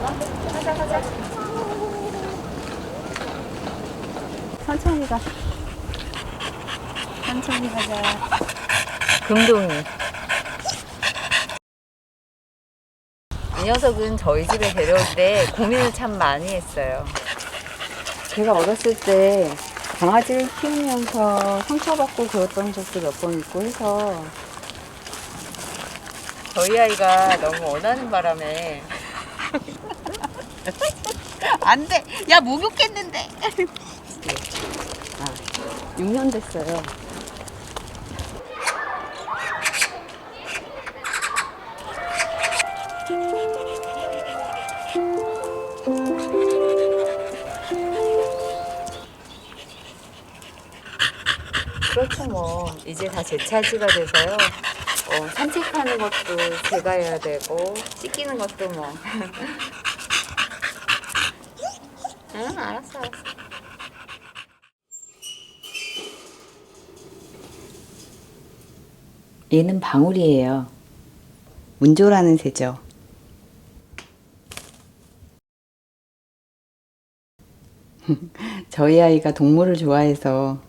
가자, 가자. 천천히 가. 천천히 가자. 금동이. 이 녀석은 저희 집에 데려올 때 고민을 참 많이 했어요. 제가 어렸을 때 강아지를 키우면서 상처받고 그랬던 적도 몇 번 있고 해서 저희 아이가 너무 원하는 바람에 안 돼! 야, 목욕했는데! 6년 됐어요. 그렇죠, 뭐. 이제 다 제 차지가 돼서요. 산책하는 것도 제가 해야 되고, 씻기는 것도 뭐. 응, 알았어, 알았어. 얘는 방울이에요. 문조라는 새죠. 저희 아이가 동물을 좋아해서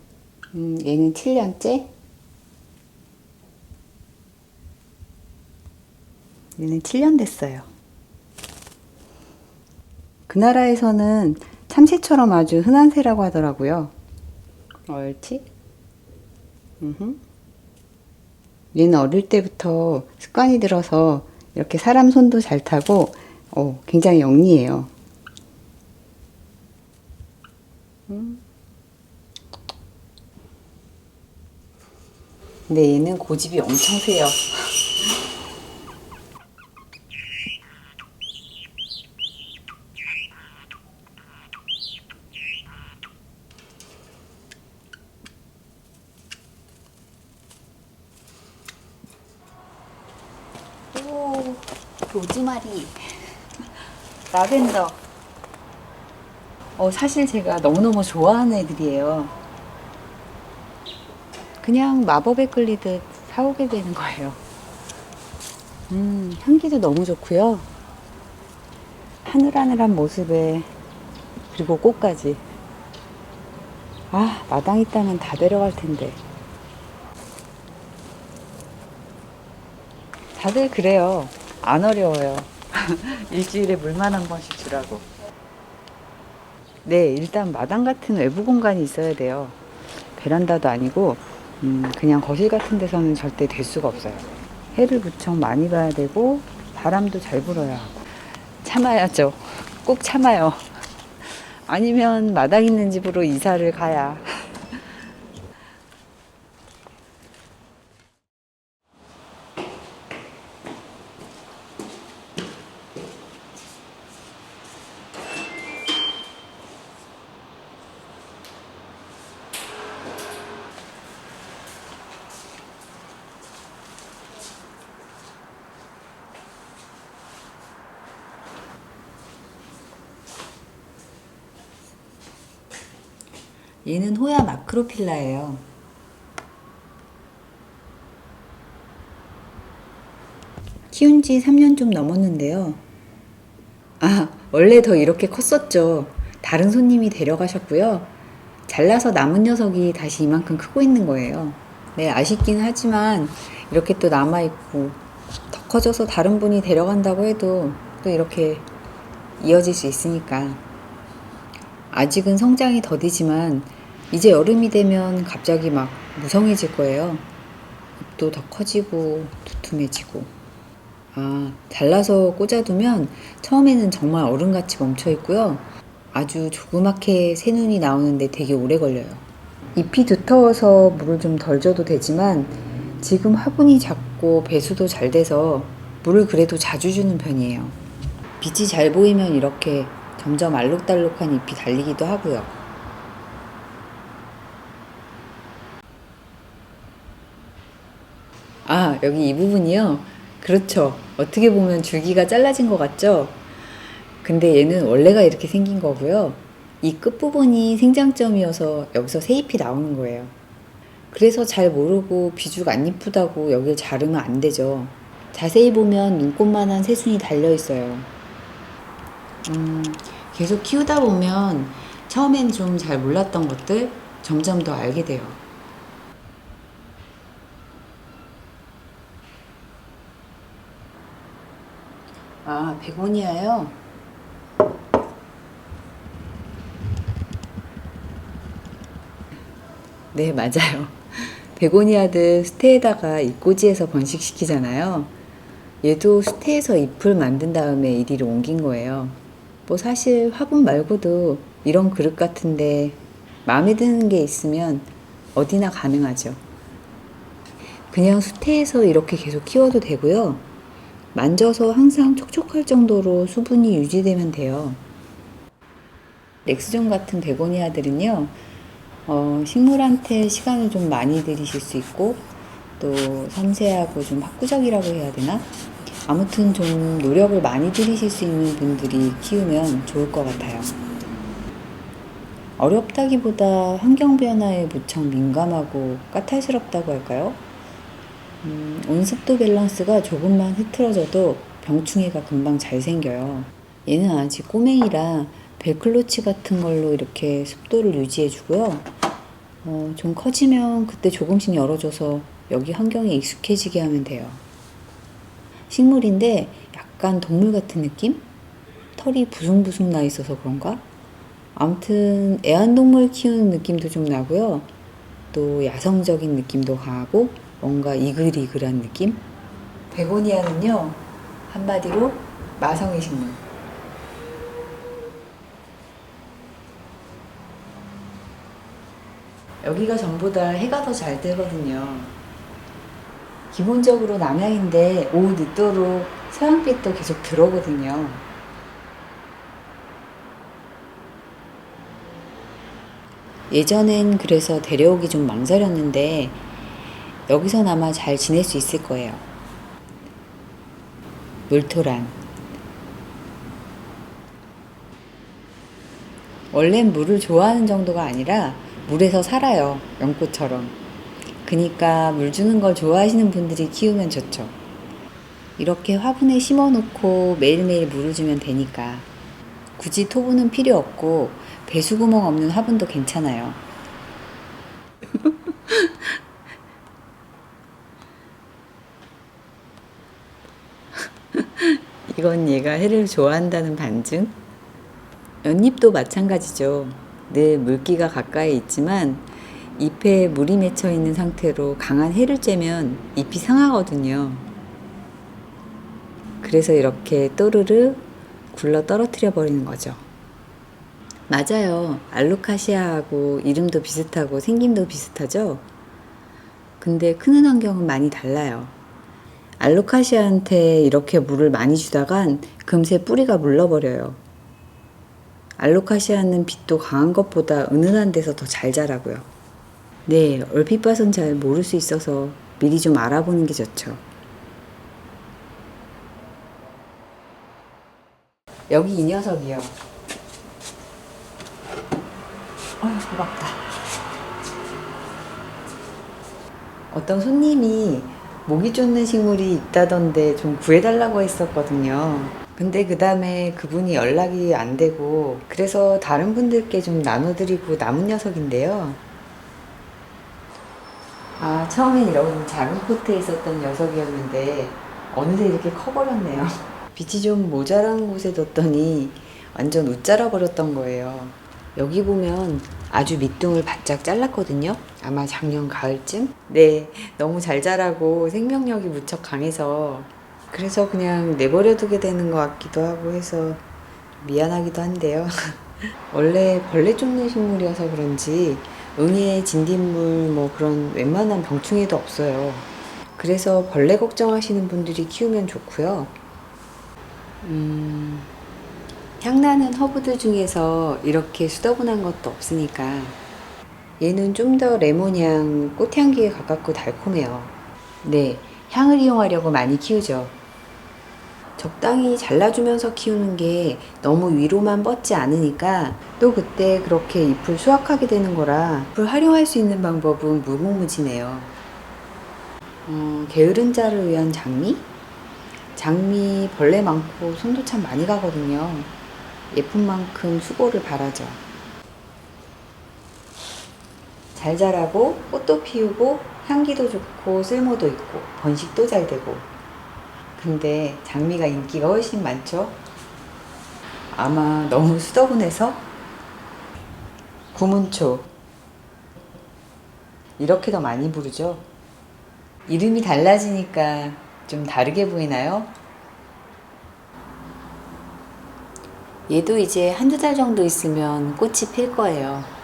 얘는 7년째? 얘는 7년 됐어요. 그 나라에서는 참새처럼 아주 흔한 새라고 하더라고요. 옳지? 얘는 어릴 때부터 습관이 들어서 이렇게 사람 손도 잘 타고 굉장히 영리해요. 근데 얘는 고집이 엄청 세요. 오, 로즈마리, 라벤더. 사실 제가 너무너무 좋아하는 애들이에요. 그냥 마법에 끌리듯 사오게 되는 거예요. 향기도 너무 좋고요. 하늘하늘한 모습에, 그리고 꽃까지. 마당 있다면 다 데려갈 텐데. 다들 그래요. 안 어려워요. 일주일에 물만 한 번씩 주라고. 네, 일단 마당 같은 외부 공간이 있어야 돼요. 베란다도 아니고 그냥 거실 같은 데서는 절대 될 수가 없어요. 해를 무척 많이 봐야 되고 바람도 잘 불어야 하고. 참아야죠. 꼭 참아요. 아니면 마당 있는 집으로 이사를 가야. 얘는 호야 마크로필라예요. 키운 지 3년 좀 넘었는데요. 원래 더 이렇게 컸었죠. 다른 손님이 데려가셨고요. 잘라서 남은 녀석이 다시 이만큼 크고 있는 거예요. 네, 아쉽긴 하지만 이렇게 또 남아있고 더 커져서 다른 분이 데려간다고 해도 또 이렇게 이어질 수 있으니까. 아직은 성장이 더디지만 이제 여름이 되면 갑자기 막 무성해질 거예요. 잎도 더 커지고 두툼해지고. 잘라서 꽂아두면 처음에는 정말 어른같이 멈춰있고요. 아주 조그맣게 새눈이 나오는데 되게 오래 걸려요. 잎이 두터워서 물을 좀 덜 줘도 되지만 지금 화분이 작고 배수도 잘 돼서 물을 그래도 자주 주는 편이에요. 빛이 잘 보이면 이렇게 점점 알록달록한 잎이 달리기도 하고요. 여기 이 부분이요? 그렇죠. 어떻게 보면 줄기가 잘라진 것 같죠? 근데 얘는 원래가 이렇게 생긴 거고요. 이 끝부분이 생장점이어서 여기서 새잎이 나오는 거예요. 그래서 잘 모르고 비죽 안 이쁘다고 여길 자르면 안 되죠. 자세히 보면 눈꽃만한 새순이 달려 있어요. 음, 계속 키우다 보면 처음엔 좀 잘 몰랐던 것들 점점 더 알게 돼요. 아, 베고니아요? 네, 맞아요. 베고니아들 수태에다가 잎꽂이해서 번식시키잖아요. 얘도 수태에서 잎을 만든 다음에 이리로 옮긴 거예요. 뭐 사실 화분 말고도 이런 그릇 같은데 마음에 드는 게 있으면 어디나 가능하죠. 그냥 수태에서 이렇게 계속 키워도 되고요. 만져서 항상 촉촉할 정도로 수분이 유지되면 돼요. 렉스존 같은 베고니아들은요, 식물한테 시간을 좀 많이 들이실 수 있고, 또 섬세하고 좀 학구적이라고 해야 되나? 아무튼 좀 노력을 많이 들이실 수 있는 분들이 키우면 좋을 것 같아요. 어렵다기보다 환경 변화에 무척 민감하고 까탈스럽다고 할까요? 온습도 밸런스가 조금만 흐트러져도 병충해가 금방 잘 생겨요. 얘는 아직 꼬맹이라 벨클로치 같은 걸로 이렇게 습도를 유지해 주고요. 좀 커지면 그때 조금씩 열어줘서 여기 환경에 익숙해지게 하면 돼요. 식물인데 약간 동물 같은 느낌? 털이 부숭부숭 나 있어서 그런가? 아무튼 애완동물 키우는 느낌도 좀 나고요. 또 야성적인 느낌도 강하고 뭔가 이글이글한 느낌? 베고니아는요, 한마디로 마성의 식물. 여기가 전보다 해가 더 잘 되거든요. 기본적으로 남양인데 오후 늦도록 서양빛도 계속 들어오거든요. 예전엔 그래서 데려오기 좀 망설였는데 여기선 아마 잘 지낼 수 있을 거예요. 물토란. 원래는 물을 좋아하는 정도가 아니라 물에서 살아요. 연꽃처럼. 그니까 물 주는 걸 좋아하시는 분들이 키우면 좋죠. 이렇게 화분에 심어 놓고 매일매일 물을 주면 되니까. 굳이 토분은 필요 없고 배수구멍 없는 화분도 괜찮아요. 이건 얘가 해를 좋아한다는 반증? 연잎도 마찬가지죠. 늘 물기가 가까이 있지만 잎에 물이 맺혀 있는 상태로 강한 해를 쬐면 잎이 상하거든요. 그래서 이렇게 또르르 굴러 떨어뜨려 버리는 거죠. 맞아요. 알로카시아하고 이름도 비슷하고 생김도 비슷하죠? 근데 크는 환경은 많이 달라요. 알로카시아한테 이렇게 물을 많이 주다간 금세 뿌리가 물러버려요. 알로카시아는 빛도 강한 것보다 은은한 데서 더 잘 자라고요. 네, 얼핏 봐선 잘 모를 수 있어서 미리 좀 알아보는 게 좋죠. 여기 이 녀석이요. 고맙다. 어떤 손님이 모기 쫓는 식물이 있다던데 좀 구해달라고 했었거든요. 근데 그 다음에 그분이 연락이 안 되고 그래서 다른 분들께 좀 나눠드리고 남은 녀석인데요. 아, 처음엔 이런 작은 포트에 있었던 녀석이었는데 어느새 이렇게 커버렸네요. 빛이 좀 모자란 곳에 뒀더니 완전 웃자라 버렸던 거예요. 여기 보면 아주 밑둥을 바짝 잘랐거든요. 아마 작년 가을쯤? 네, 너무 잘 자라고 생명력이 무척 강해서 그래서 그냥 내버려 두게 되는 것 같기도 하고 해서 미안하기도 한데요. 원래 벌레 쫓는 식물이어서 그런지 응애, 진딧물 뭐 그런 웬만한 병충해도 없어요. 그래서 벌레 걱정하시는 분들이 키우면 좋고요. 향나는 허브들 중에서 이렇게 수더분한 것도 없으니까 얘는 좀 더 레몬향, 꽃향기에 가깝고 달콤해요. 네, 향을 이용하려고 많이 키우죠. 적당히 잘라주면서 키우는 게 너무 위로만 뻗지 않으니까 또 그때 그렇게 잎을 수확하게 되는 거라 잎을 활용할 수 있는 방법은 무궁무진해요. 게으른 자를 위한 장미? 장미 벌레 많고 손도 참 많이 가거든요. 예쁜 만큼 수고를 바라죠. 잘 자라고 꽃도 피우고 향기도 좋고 쓸모도 있고 번식도 잘 되고. 근데 장미가 인기가 훨씬 많죠? 아마 너무 수더분해서? 구문초 이렇게 더 많이 부르죠? 이름이 달라지니까 좀 다르게 보이나요? 얘도 이제 한두 달 정도 있으면 꽃이 필 거예요.